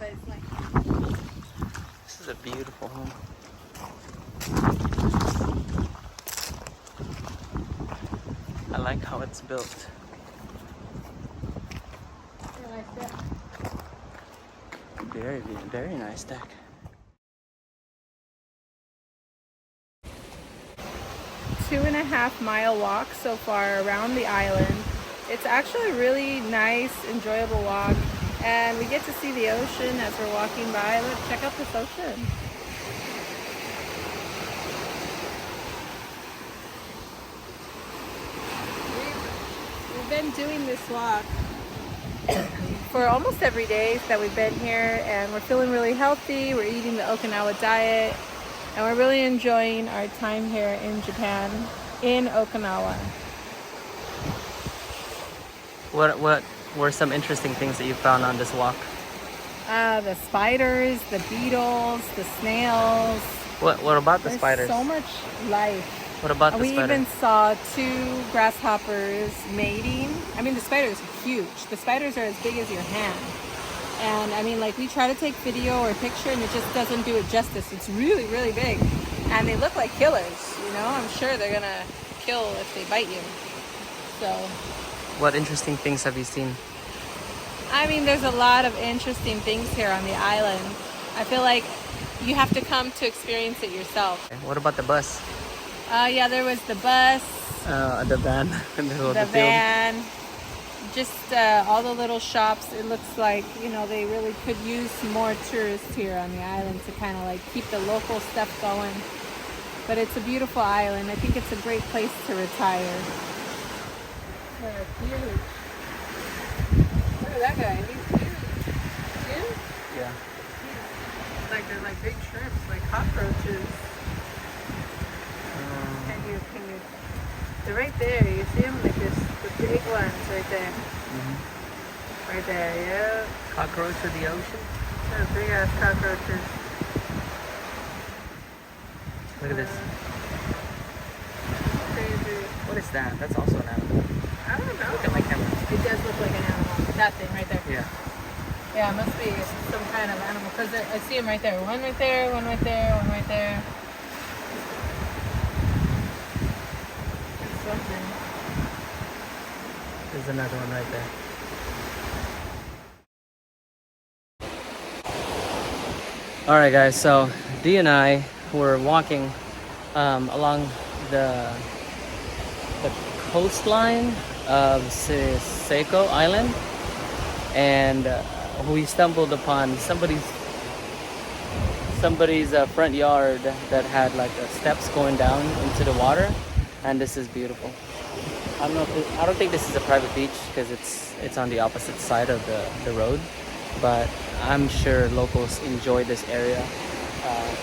but it's like... This is a beautiful home. I like how it's built. Very, very nice deck. Two-and-a-half-mile walk so far around the island. It's actually a really nice, enjoyable walk, and we get to see the ocean as we're walking by. Look, check out this ocean. We've been doing this walk for almost every day that we've been here, and we're feeling really healthy. We're eating the Okinawa diet, and we're really enjoying our time here in Japan, in Okinawa. What were some interesting things that you found on this walk? The spiders, the beetles, the snails. What about the There's spiders? so much life. What about the We spider? even saw 2 grasshoppers mating. I mean, the spiders are huge. The spiders are as big as your hand. And I mean, like, we try to take video or picture and it just doesn't do it justice. It's really, really big. And they look like killers, you know? I'm sure they're gonna kill if they bite you. So, What interesting things have you seen? I mean, there's a lot of interesting things here on the island. I feel like you have to come to experience it yourself. What about the bus? Yeah, there was the bus, The van in the middle of the the field. van, just all the little shops. It looks like, you know, they really could use more tourists here on the island to kind of like keep the local stuff going. But it's a beautiful island. I think it's a great place to retire. They're huge. Look at that guy. He's huge. Huge? Yeah. Like they're like big shrimps, like cockroaches. Can you? They're right there. You see them? Like this, the big ones right there. Right there, yeah. Cockroach of the ocean. They're big ass cockroaches. Look at this. Crazy. What is that? That's also an animal. I don't know. Look at my camera. It does look like an animal. That thing right there. Yeah. Yeah, it must be some kind of animal because I see them right there. One right there, one right there, one right there. It's something. There's another one right there. All right, guys. So Dee and I were walking along the coastline of Seiko Island, and we stumbled upon somebody's front yard that had like steps going down into the water, and this is beautiful. I don't think this is a private beach because it's on the opposite side of the road, but I'm sure locals enjoy this area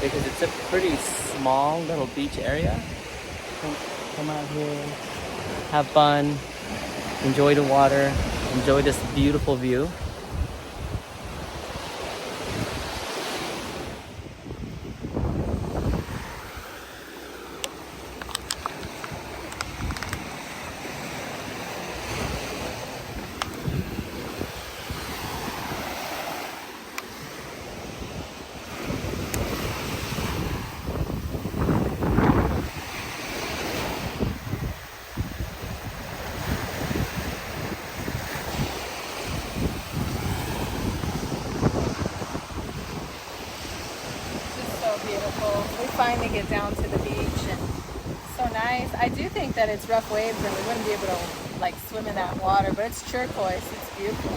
because it's a pretty small little beach area. Come out here, have fun, enjoy the water, enjoy this beautiful view. We finally get down to the beach and it's so nice. I do think that it's rough waves and we wouldn't be able to like swim in that water, but it's turquoise. It's beautiful.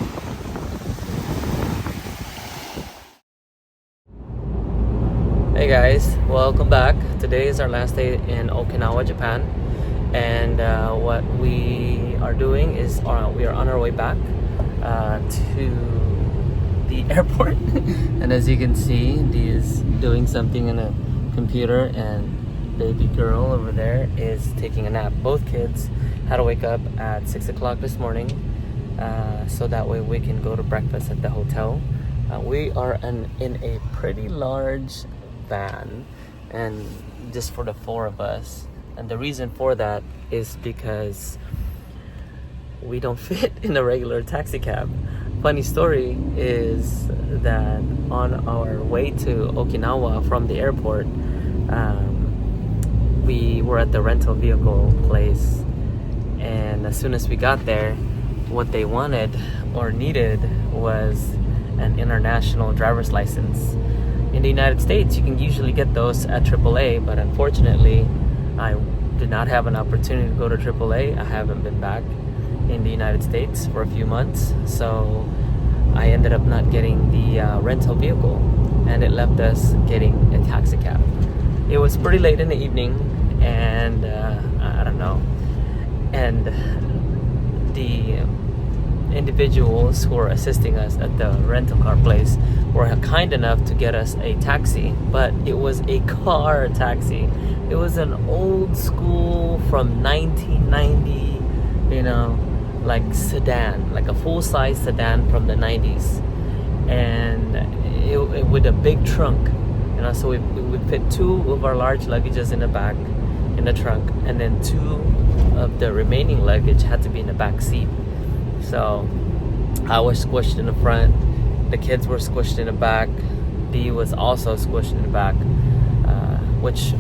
Hey guys, welcome back. Today is our last day in Okinawa, Japan, and what we are doing is we are on our way back to the airport. And as you can see, Dee is doing something in a computer and baby girl over there is taking a nap. Both kids had to wake up at 6 o'clock this morning so that way we can go to breakfast at the hotel. We are in a pretty large van, and just for the 4 of us, and the reason for that is because we don't fit in a regular taxi cab. funny story is that on our way to Okinawa from the airport, we were at the rental vehicle place, and as soon as we got there, what they wanted or needed was an international driver's license. In the United States, you can usually get those at AAA, but unfortunately, I did not have an opportunity to go to AAA. I haven't been back in the United States for a few months, so I ended up not getting the rental vehicle, and it left us getting a taxi cab. It was pretty late in the evening, and I don't know, and the individuals who were assisting us at the rental car place were kind enough to get us a taxi, but it was a car taxi. It was an old school from 1990, like sedan, like a full-size sedan from the 90s, and it with a big trunk, so we would fit 2 of our large luggages in the back in the trunk, and then 2 of the remaining luggage had to be in the back seat. So I was squished in the front, the kids were squished in the back, Dee was also squished in the back, which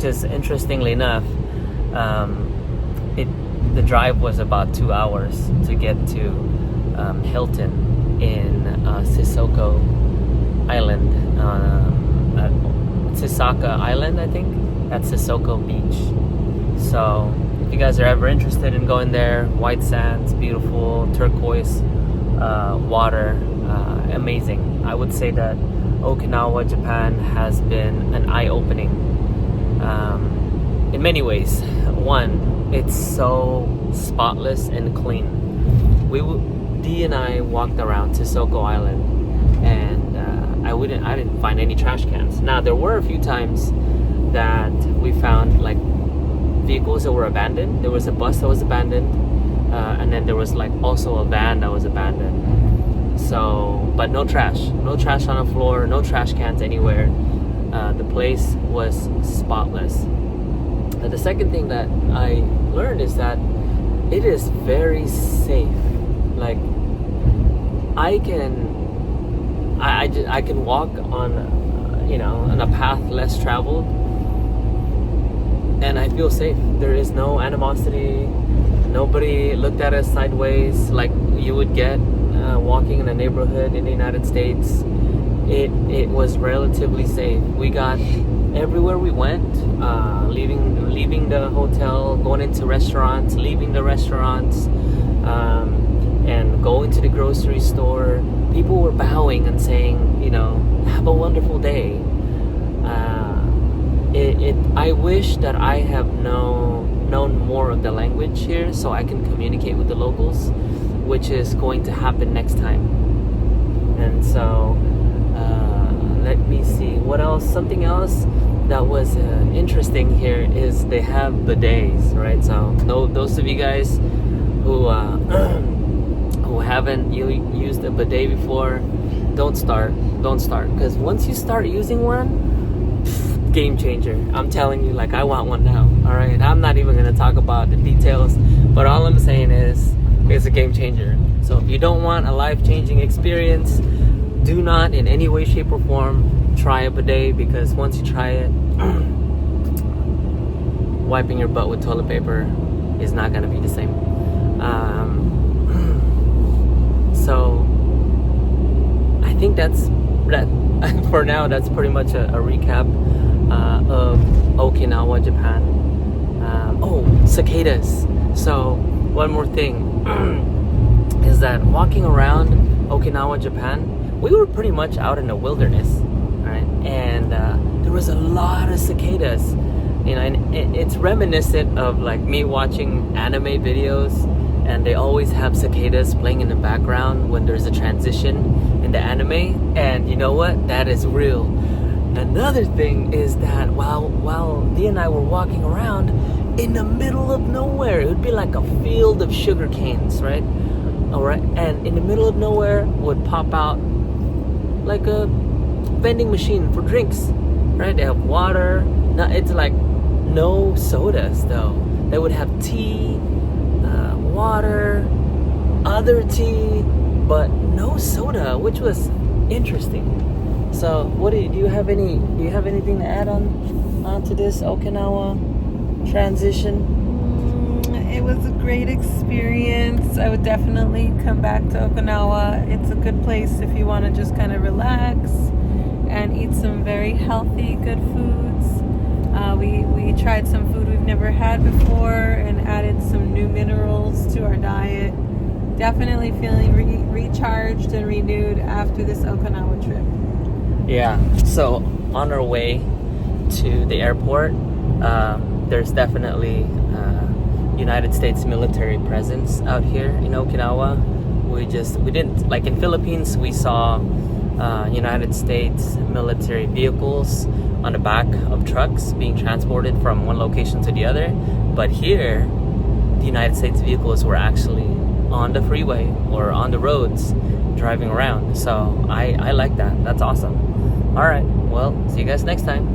is, interestingly enough, the drive was about 2 hours to get to Hilton in Sisoko Island, Sisaka Island, I think, at Sisoko Beach. So if you guys are ever interested in going there, white sands, beautiful turquoise water, amazing. I would say that Okinawa, Japan has been an eye-opening in many ways. One, it's so spotless and clean. Dee and I walked around Sisoko Island, and I didn't find any trash cans. Now there were a few times that we found like vehicles that were abandoned. There was a bus that was abandoned, and then there was like also a van that was abandoned. So, but no trash on the floor, no trash cans anywhere. The place was spotless. The second thing that I learned is that it is very safe. Like I can walk on on a path less traveled, and I feel safe. There is no animosity. Nobody looked at us sideways like you would get walking in a neighborhood in the United States. It was relatively safe. We got everywhere we went, leaving the hotel, going into restaurants, leaving the restaurants, and going to the grocery store. People were bowing and saying, have a wonderful day. I wish that I have known more of the language here so I can communicate with the locals, which is going to happen next time. And so let me see what else. Something else that was interesting here is they have bidets, right? So those of you guys who haven't used a bidet before, don't start, because once you start using one, game changer. I'm telling you, like, I want one now. All right, I'm not even gonna talk about the details, but all I'm saying is it's a game changer. So if you don't want a life-changing experience, do not in any way, shape, or form try a bidet, because once you try it, wiping your butt with toilet paper is not gonna be the same. So I think that's for now. That's pretty much a recap of Okinawa, Japan. Cicadas. So one more thing is that walking around Okinawa, Japan, we were pretty much out in the wilderness, right? And there was a lot of cicadas, and it's reminiscent of like me watching anime videos, and they always have cicadas playing in the background when there's a transition in the anime. And you know what? That is real. Another thing is that while Dee and I were walking around in the middle of nowhere, it would be like a field of sugar canes, right? All right, and in the middle of nowhere would pop out like a vending machine for drinks, right? They have water. It's like no sodas though. They would have tea, water, other tea, but no soda, which was interesting. So, what do you have anything to add onto this Okinawa transition? It was a great experience. I would definitely come back to Okinawa. It's a good place if you want to just kind of relax and eat some very healthy, good foods. We tried some food we've never had before and added some new minerals to our diet. Definitely feeling recharged and renewed after this Okinawa trip. Yeah, so on our way to the airport, there's definitely United States military presence out here in Okinawa. We didn't, like in Philippines, we saw United States military vehicles on the back of trucks being transported from one location to the other. But here, the United States vehicles were actually on the freeway or on the roads driving around. So I like that. That's awesome. All right, well, see you guys next time.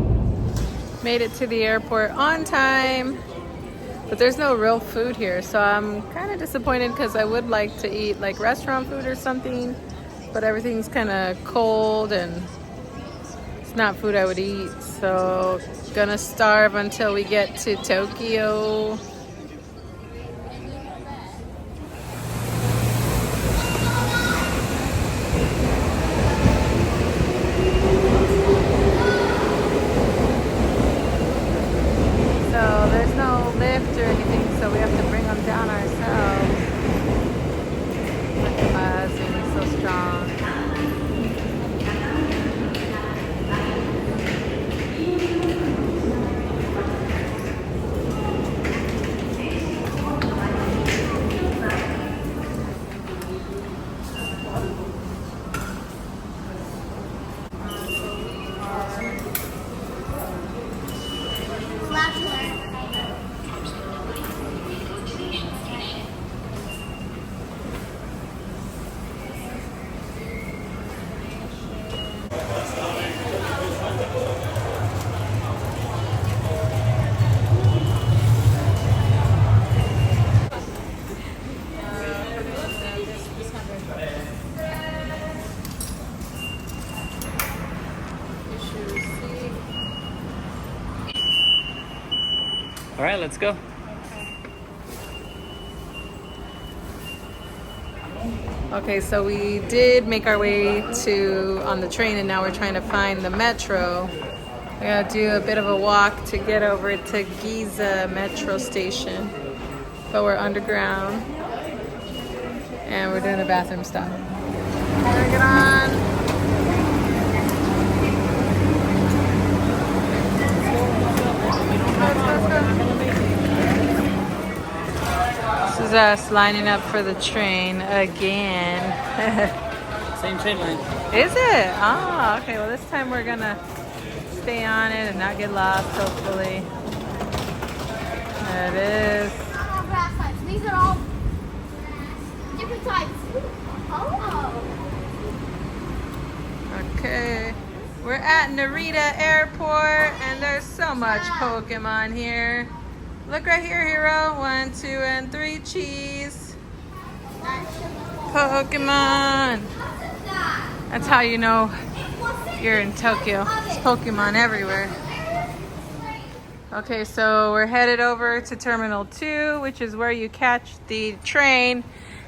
Made it to the airport on time, but there's no real food here, so I'm kind of disappointed because I would like to eat like restaurant food or something, but everything's kind of cold and it's not food I would eat. So gonna starve until we get to Tokyo. So there's no lift or anything, so we have to bring them down ourselves. Look at my husband, he's so strong. All right, let's go. Okay, so we did make our way on the train, and now we're trying to find the metro. We gotta do a bit of a walk to get over to Giza metro station, but we're underground and we're doing a bathroom stop. Gotta get on. This is us lining up for the train again. Same train line. Is it? Oh, okay. Well, this time we're gonna stay on it and not get lost, hopefully. There it is. Grass types. These are all different types. Oh. Okay. We're at Narita Airport and there's so much Pokemon here. Look right here, Hero. 1, 2, and 3. Cheese. Pokemon. That's how you know you're in Tokyo. There's Pokemon everywhere. Okay, so we're headed over to Terminal 2, which is where you catch the train.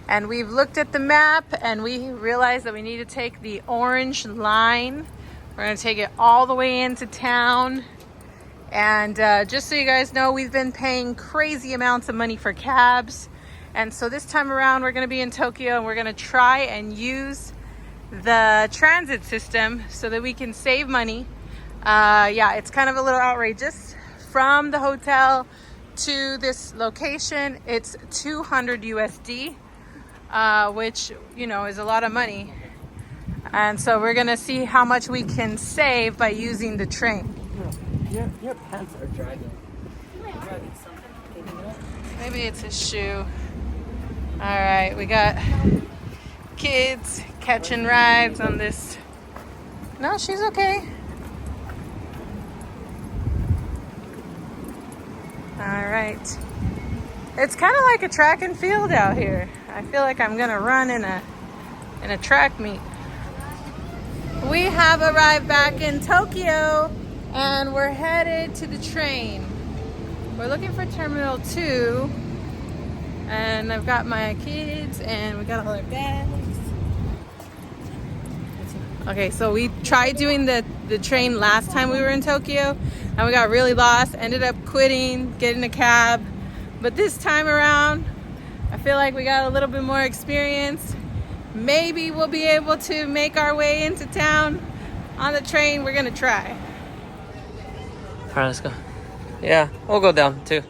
And we've looked at the map and we realized that we need to take the orange line. We're gonna take it all the way into town. And just so you guys know, we've been paying crazy amounts of money for cabs. And so this time around, we're gonna be in Tokyo and we're gonna try and use the transit system so that we can save money. Yeah, it's kind of a little outrageous. From the hotel to this location, it's 200 USD, which, you know, is a lot of money. And so we're gonna see how much we can save by using the train. Your pants are dragging. Maybe it's a shoe. All right, we got kids catching rides on this. No, she's okay. All right. It's kind of like a track and field out here. I feel like I'm gonna run in a in a track meet. We have arrived back in Tokyo and we're headed to the train. We're looking for Terminal 2 and I've got my kids and we got all our bags. Okay, so we tried doing the train last time we were in Tokyo and we got really lost, ended up quitting, getting a cab. But this time around, I feel like we got a little bit more experience. Maybe we'll be able to make our way into town on the train. We're gonna try. All right, let's go. Yeah, we'll go down too.